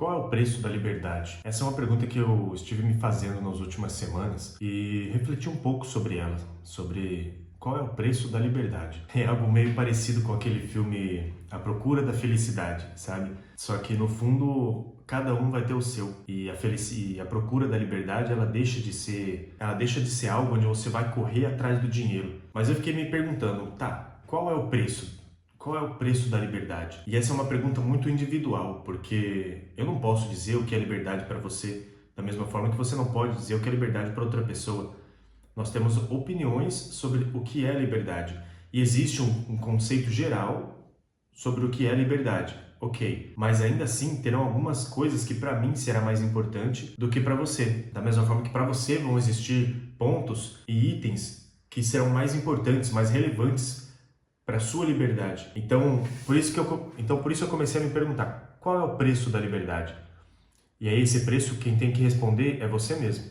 Qual é o preço da liberdade? Essa é uma pergunta que eu estive me fazendo nas últimas semanas e refleti um pouco sobre ela, sobre qual é o preço da liberdade. É algo meio parecido com aquele filme A Procura da Felicidade, sabe? Só que no fundo cada um vai ter o seu e a procura da liberdade ela deixa de ser algo onde você vai correr atrás do dinheiro. Mas eu fiquei me perguntando, tá, qual é o preço? Qual é o preço da liberdade? E essa é uma pergunta muito individual, porque eu não posso dizer o que é liberdade para você, da mesma forma que você não pode dizer o que é liberdade para outra pessoa. Nós temos opiniões sobre o que é liberdade. E existe um conceito geral sobre o que é liberdade. Ok, mas ainda assim terão algumas coisas que para mim será mais importante do que para você. Da mesma forma que para você vão existir pontos e itens que serão mais importantes, mais relevantes para a sua liberdade. Então, por isso eu comecei a me perguntar, qual é o preço da liberdade? E aí esse preço quem tem que responder é você mesmo.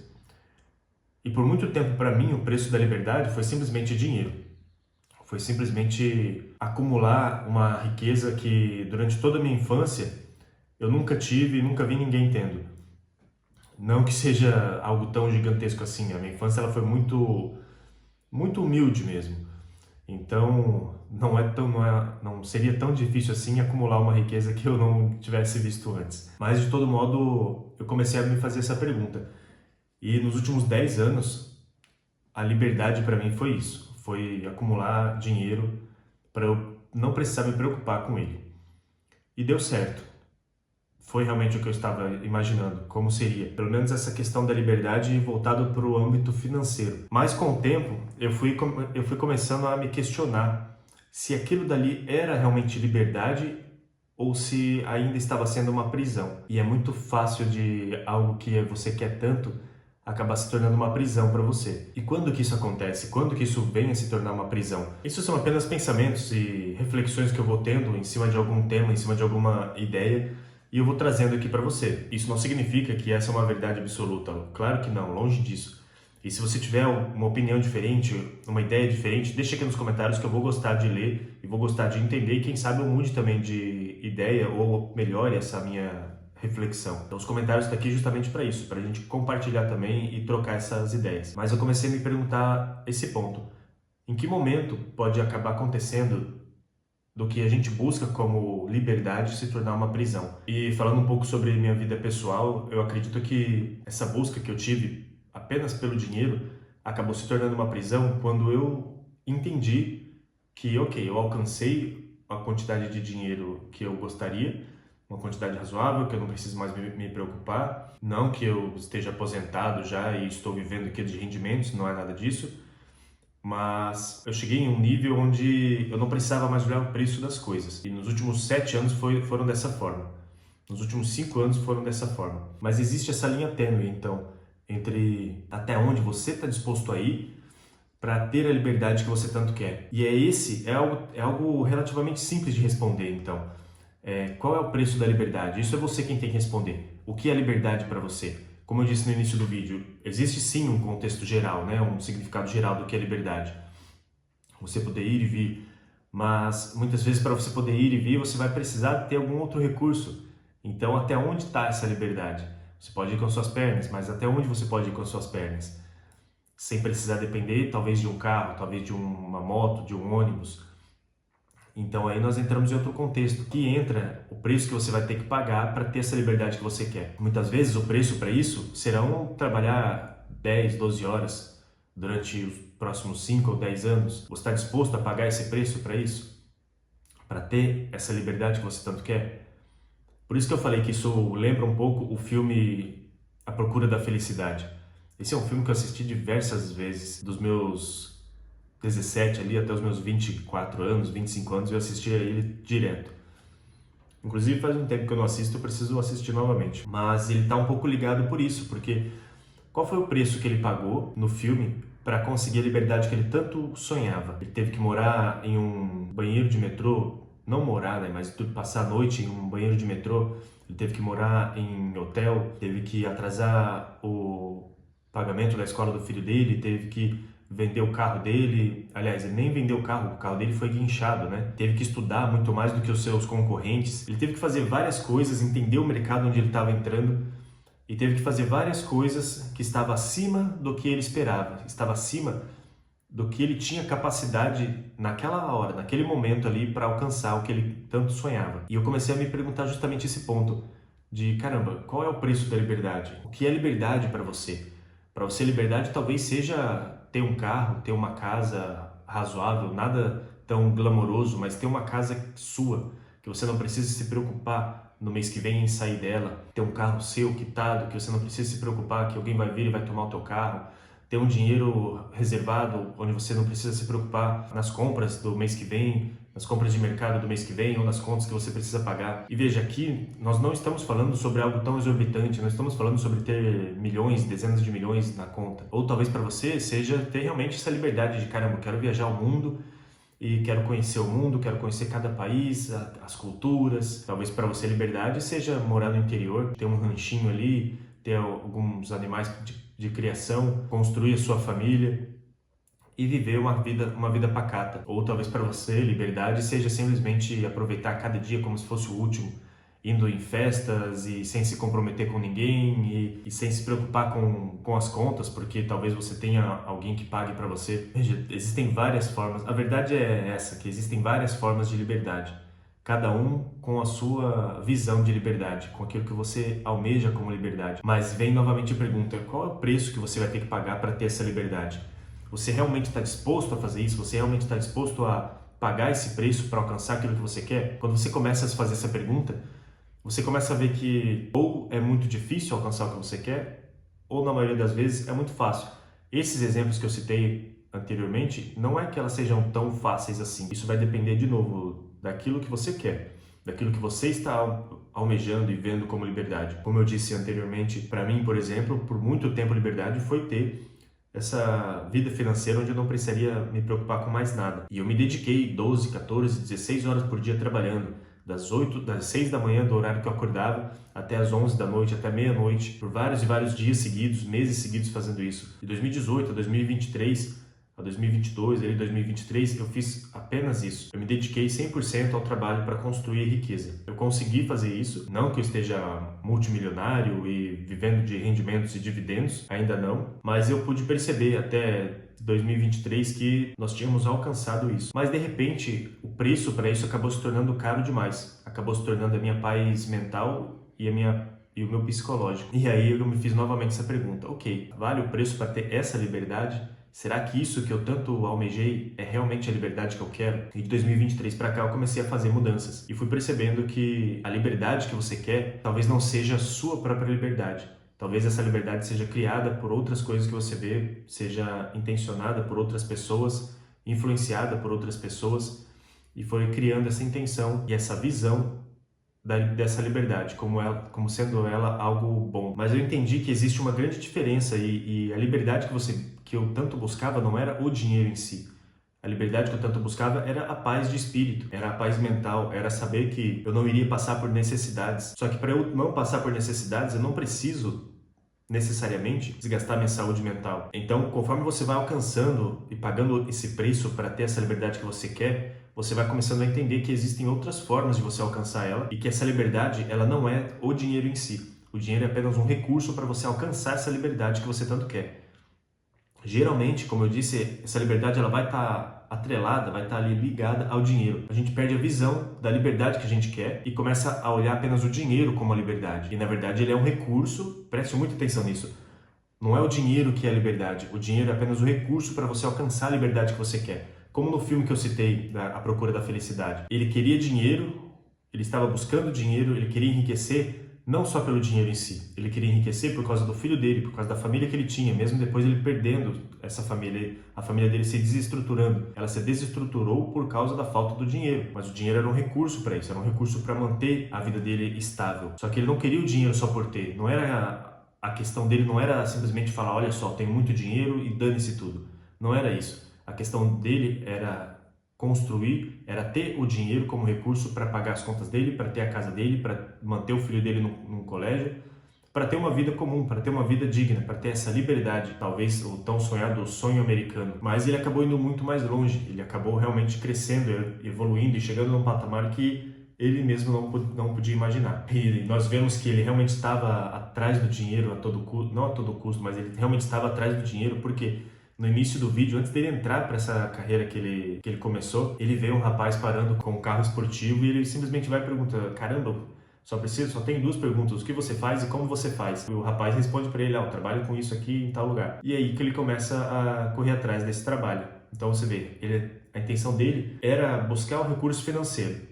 E por muito tempo para mim o preço da liberdade foi simplesmente dinheiro. Foi simplesmente acumular uma riqueza que durante toda a minha infância eu nunca tive e nunca vi ninguém tendo. Não que seja algo tão gigantesco assim, a minha infância ela foi muito humilde mesmo. Então, não seria tão difícil assim acumular uma riqueza que eu não tivesse visto antes. Mas, de todo modo, eu comecei a me fazer essa pergunta. E nos últimos 10 anos, a liberdade para mim foi isso. Foi acumular dinheiro para eu não precisar me preocupar com ele. E deu certo. Foi realmente o que eu estava imaginando, como seria. Pelo menos essa questão da liberdade voltado para o âmbito financeiro. Mas com o tempo, eu fui começando a me questionar se aquilo dali era realmente liberdade ou se ainda estava sendo uma prisão. E é muito fácil de algo que você quer tanto acabar se tornando uma prisão para você. E quando que isso acontece? Quando que isso vem a se tornar uma prisão? Isso são apenas pensamentos e reflexões que eu vou tendo em cima de algum tema, em cima de alguma ideia, e eu vou trazendo aqui para você. Isso não significa que essa é uma verdade absoluta. Claro que não, longe disso. E se você tiver uma opinião diferente, uma ideia diferente, deixa aqui nos comentários que eu vou gostar de ler e vou gostar de entender. E quem sabe eu mude também de ideia ou melhore essa minha reflexão. Então os comentários estão aqui justamente para isso, para a gente compartilhar também e trocar essas ideias. Mas eu comecei a me perguntar esse ponto. Em que momento pode acabar acontecendo do que a gente busca como liberdade se tornar uma prisão? E falando um pouco sobre minha vida pessoal, eu acredito que essa busca que eu tive apenas pelo dinheiro acabou se tornando uma prisão quando eu entendi que, ok, eu alcancei a quantidade de dinheiro que eu gostaria, uma quantidade razoável, que eu não preciso mais me preocupar, não que eu esteja aposentado já e estou vivendo aqui de rendimentos, não é nada disso, mas eu cheguei em um nível onde eu não precisava mais olhar o preço das coisas. E nos últimos 7 anos foram dessa forma. Nos últimos 5 anos foram dessa forma. Mas existe essa linha tênue, então, entre até onde você está disposto a ir para ter a liberdade que você tanto quer. E é algo relativamente simples de responder, então. Qual é o preço da liberdade? Isso é você quem tem que responder. O que é liberdade para você? Como eu disse no início do vídeo, existe sim um contexto geral, né? Um significado geral do que é liberdade. Você poder ir e vir, mas muitas vezes para você poder ir e vir, você vai precisar ter algum outro recurso. Então, até onde está essa liberdade? Você pode ir com as suas pernas, mas até onde você pode ir com as suas pernas? Sem precisar depender, talvez, de um carro, talvez de uma moto, de um ônibus. Então aí nós entramos em outro contexto, que entra o preço que você vai ter que pagar para ter essa liberdade que você quer. Muitas vezes o preço para isso serão trabalhar 10, 12 horas durante os próximos 5 ou 10 anos. Você está disposto a pagar esse preço para isso? Para ter essa liberdade que você tanto quer? Por isso que eu falei que isso lembra um pouco o filme A Procura da Felicidade. Esse é um filme que eu assisti diversas vezes, dos meus 17 ali até os meus 24 anos, 25 anos, eu assistia ele direto. Inclusive faz um tempo que eu não assisto, eu preciso assistir novamente. Mas ele tá um pouco ligado por isso, porque qual foi o preço que ele pagou no filme para conseguir a liberdade que ele tanto sonhava? Ele teve que morar em um banheiro de metrô, não morar, né, mas passar a noite em um banheiro de metrô. Ele teve que morar em hotel, teve que atrasar o pagamento da escola do filho dele, teve que vender o carro dele. Aliás, ele nem vendeu o carro dele foi guinchado, né? Teve que estudar muito mais do que os seus concorrentes. Ele teve que fazer várias coisas, entender o mercado onde ele estava entrando e teve que fazer várias coisas que estava acima do que ele esperava, estava acima do que ele tinha capacidade naquela hora, naquele momento ali para alcançar o que ele tanto sonhava. E eu comecei a me perguntar justamente esse ponto de, caramba, qual é o preço da liberdade? O que é liberdade para você? Para você, liberdade talvez seja ter um carro, ter uma casa razoável, nada tão glamouroso, mas ter uma casa sua, que você não precisa se preocupar no mês que vem em sair dela, ter um carro seu quitado, que você não precisa se preocupar que alguém vai vir e vai tomar o teu carro, ter um dinheiro reservado onde você não precisa se preocupar nas compras do mês que vem, nas compras de mercado do mês que vem ou nas contas que você precisa pagar. E veja, aqui nós não estamos falando sobre algo tão exorbitante, não estamos falando sobre ter milhões, dezenas de milhões na conta. Ou talvez para você seja ter realmente essa liberdade de, caramba, eu quero viajar ao mundo e quero conhecer o mundo, quero conhecer cada país, as culturas. Talvez para você liberdade seja morar no interior, ter um ranchinho ali, ter alguns animais de criação, construir a sua família e viver uma vida pacata. Ou talvez para você liberdade seja simplesmente aproveitar cada dia como se fosse o último, indo em festas e sem se comprometer com ninguém e sem se preocupar com as contas, porque talvez você tenha alguém que pague para você. Veja, existem várias formas. A verdade é essa, que existem várias formas de liberdade. Cada um com a sua visão de liberdade, com aquilo que você almeja como liberdade. Mas vem novamente a pergunta, qual é o preço que você vai ter que pagar para ter essa liberdade? Você realmente está disposto a fazer isso? Você realmente está disposto a pagar esse preço para alcançar aquilo que você quer? Quando você começa a se fazer essa pergunta, você começa a ver que ou é muito difícil alcançar o que você quer, ou na maioria das vezes é muito fácil. Esses exemplos que eu citei anteriormente, não é que elas sejam tão fáceis assim. Isso vai depender, de novo, daquilo que você quer, daquilo que você está almejando e vendo como liberdade. Como eu disse anteriormente, para mim, por exemplo, por muito tempo liberdade foi ter essa vida financeira onde eu não precisaria me preocupar com mais nada. E eu me dediquei 12, 14, 16 horas por dia trabalhando, das 6 da manhã do horário que eu acordava até as 11 da noite, até meia-noite, por vários e vários dias seguidos, meses seguidos fazendo isso. De 2018 a 2023, a 2022, aí 2023, eu fiz apenas isso. Eu me dediquei 100% ao trabalho para construir riqueza. Eu consegui fazer isso, não que eu esteja multimilionário e vivendo de rendimentos e dividendos, ainda não, mas eu pude perceber até 2023 que nós tínhamos alcançado isso. Mas de repente, o preço para isso acabou se tornando caro demais. Acabou se tornando a minha paz mental e o meu psicológico. E aí eu me fiz novamente essa pergunta. Ok, vale o preço para ter essa liberdade? Será que isso que eu tanto almejei é realmente a liberdade que eu quero? E de 2023 para cá eu comecei a fazer mudanças e fui percebendo que a liberdade que você quer talvez não seja a sua própria liberdade. Talvez essa liberdade seja criada por outras coisas que você vê, seja intencionada por outras pessoas, influenciada por outras pessoas e foi criando essa intenção e essa visão dessa liberdade, como sendo ela algo bom. Mas eu entendi que existe uma grande diferença e a liberdade que eu tanto buscava não era o dinheiro em si. A liberdade que eu tanto buscava era a paz de espírito, era a paz mental, era saber que eu não iria passar por necessidades. Só que para eu não passar por necessidades, eu não preciso necessariamente desgastar minha saúde mental. Então, conforme você vai alcançando e pagando esse preço para ter essa liberdade que você quer, você vai começando a entender que existem outras formas de você alcançar ela e que essa liberdade, ela não é o dinheiro em si. O dinheiro é apenas um recurso para você alcançar essa liberdade que você tanto quer. Geralmente, como eu disse, essa liberdade ela vai estar atrelada, vai estar ali ligada ao dinheiro. A gente perde a visão da liberdade que a gente quer e começa a olhar apenas o dinheiro como a liberdade. E na verdade ele é um recurso, preste muita atenção nisso. Não é o dinheiro que é a liberdade, o dinheiro é apenas o recurso para você alcançar a liberdade que você quer. Como no filme que eu citei, A Procura da Felicidade. Ele queria dinheiro, ele estava buscando dinheiro, ele queria enriquecer, não só pelo dinheiro em si. Ele queria enriquecer por causa do filho dele, por causa da família que ele tinha, mesmo depois ele perdendo essa família, a família dele se desestruturando. Ela se desestruturou por causa da falta do dinheiro, mas o dinheiro era um recurso para isso, era um recurso para manter a vida dele estável. Só que ele não queria o dinheiro só por ter, não era a questão dele não era simplesmente falar, olha só, tenho muito dinheiro e dane-se tudo. Não era isso. A questão dele era construir, era ter o dinheiro como recurso para pagar as contas dele, para ter a casa dele, para manter o filho dele num colégio, para ter uma vida comum, para ter uma vida digna, para ter essa liberdade, talvez o tão sonhado sonho americano. Mas ele acabou indo muito mais longe, ele acabou realmente crescendo, evoluindo e chegando num patamar que ele mesmo não podia imaginar. E nós vemos que ele realmente estava atrás do dinheiro a todo custo, não a todo custo, mas ele realmente estava atrás do dinheiro porque no início do vídeo, antes dele entrar para essa carreira que ele começou, ele vê um rapaz parando com um carro esportivo e ele simplesmente vai perguntar: caramba, só tem duas perguntas: o que você faz e como você faz? E o rapaz responde para ele: eu trabalho com isso aqui em tal lugar. E aí que ele começa a correr atrás desse trabalho. Então você vê, a intenção dele era buscar o recurso financeiro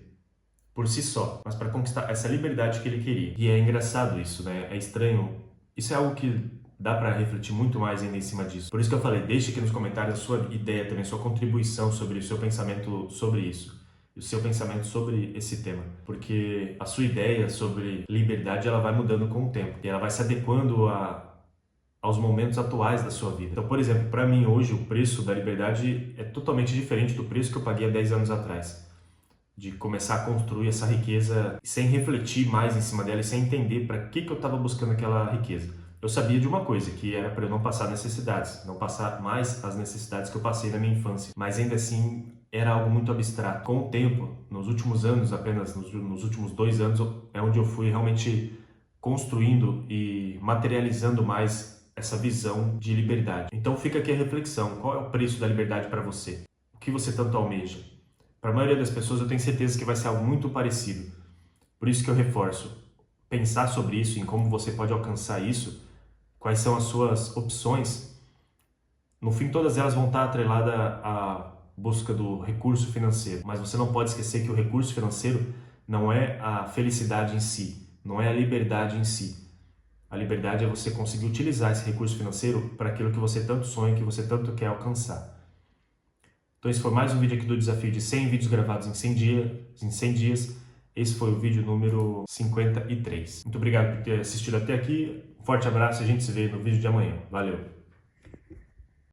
por si só, mas para conquistar essa liberdade que ele queria. E é engraçado isso, né? É estranho. Isso é algo que dá para refletir muito mais ainda em cima disso. Por isso que eu falei, deixe aqui nos comentários a sua ideia também, a sua contribuição sobre o seu pensamento sobre isso. E o seu pensamento sobre esse tema. Porque a sua ideia sobre liberdade, ela vai mudando com o tempo. E ela vai se adequando aos momentos atuais da sua vida. Então, por exemplo, para mim hoje, o preço da liberdade é totalmente diferente do preço que eu paguei há 10 anos atrás. De começar a construir essa riqueza sem refletir mais em cima dela e sem entender para que eu estava buscando aquela riqueza. Eu sabia de uma coisa, que era para eu não passar necessidades, não passar mais as necessidades que eu passei na minha infância. Mas ainda assim, era algo muito abstrato. Com o tempo, nos últimos anos, apenas nos últimos 2 anos, é onde eu fui realmente construindo e materializando mais essa visão de liberdade. Então fica aqui a reflexão: qual é o preço da liberdade para você? O que você tanto almeja? Para a maioria das pessoas, eu tenho certeza que vai ser algo muito parecido. Por isso que eu reforço: pensar sobre isso, em como você pode alcançar isso, quais são as suas opções. No fim, todas elas vão estar atreladas à busca do recurso financeiro. Mas você não pode esquecer que o recurso financeiro não é a felicidade em si, não é a liberdade em si. A liberdade é você conseguir utilizar esse recurso financeiro para aquilo que você tanto sonha, que você tanto quer alcançar. Então esse foi mais um vídeo aqui do desafio de 100 vídeos gravados em 100 dias. Esse foi o vídeo número 53. Muito obrigado por ter assistido até aqui. Um forte abraço e a gente se vê no vídeo de amanhã. Valeu!